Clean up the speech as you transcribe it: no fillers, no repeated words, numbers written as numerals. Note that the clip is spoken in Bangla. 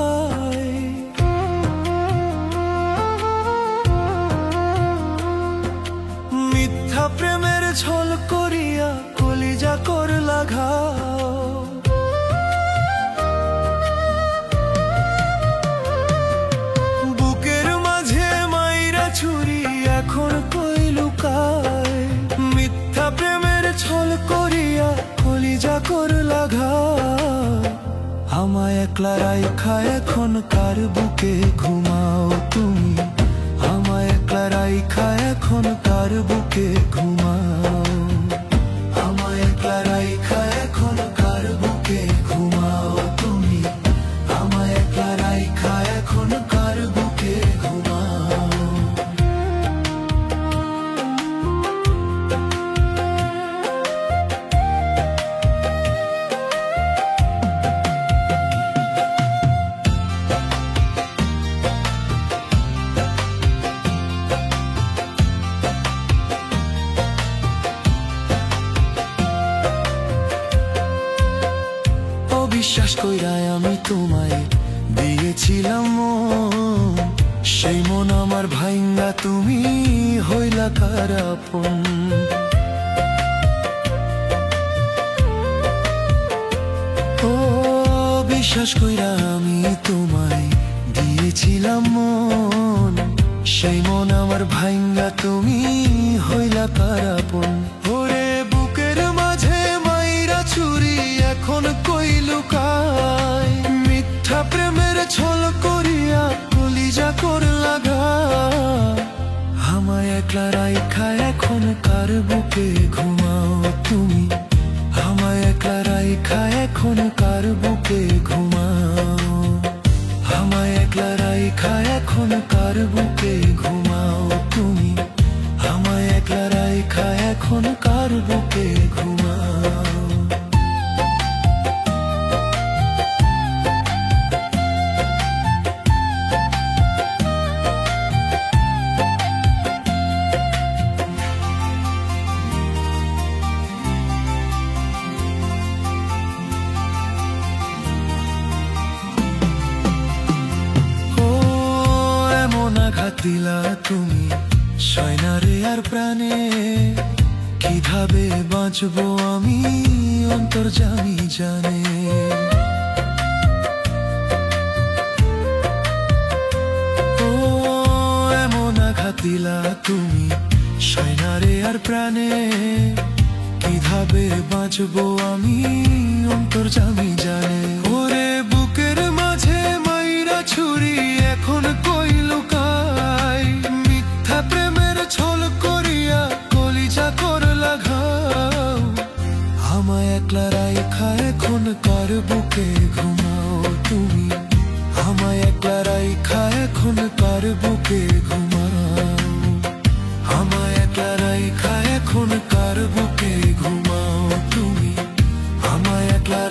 লুকায়। মিথ্যা প্রেমের ছল করিয়া কলিজা করলা ঘাও। বুকের মাঝে মাইরা ছুরি এখন কই লুকায়। মিথ্যা প্রেমের ছল করিয়া কলিজা করলা ঘাও। আমায় একলা রাইখা এখন কার বুকে ঘুমাও তুমি। আমায় একলা রাইখা এখন কার বুকে ঘুমাও। আমায় একলা রাইখা এখন কার বুকে ঘুমাও তুমি। আমায় একলা রাইখা এখন কার বুকে ঘুমাও। বিশ্বাস কইরা আমি তোমায় দিয়েছিলাম মন। সেই মন আমার ভাইঙ্গা তুমি হইলা কার আপন। ও বিশ্বাস কইরা আমি তোমায় দিয়েছিলাম মন। সেই মন আমার ভাইঙ্গা তুমি হইলা কার আপন। ওরে বুকের মাঝে মাইরা ছুরি এখন কই লুকায়। মিথ্যা প্রেমের ছল করিয়া কলিজা করলা ঘাও। আমায় একলা রাইখা এখন কার বুকে ঘুমাও তুমি। আমায় একলা রাইখা এখন কার বুকে ঘুমাও। আমায় একলা রাইখা এখন কার বুকে ঘুমাও তুমি। আমায় একলা রাইখা এখন কার বুকে ঘুমাও। দিলা তুমি সয়নারে আর প্রাণে। কিভাবে বাঁচবো আমি অন্তর্যামী জানে। ও এমন আঘাত দিলা তুমি সয়নারে আর প্রাণে। কিভাবে বাঁচবো আমি অন্তর্যামী জানে। ওরে বুকের মাঝে মাইরা ছুরি এখন কই লুকায়। মিথ্যা প্রেমের ছল করিয়া কলিজা করলা ঘাও। আমায় একলা রাইখা এখন কার বুকে ঘুমাও তুমি। আমায় একলা রাইখা এখন কার বুকে ঘুমাও। আমায় একলা রাইখা এখন কার বুকে ঘুমাও তুমি। আমায় একলা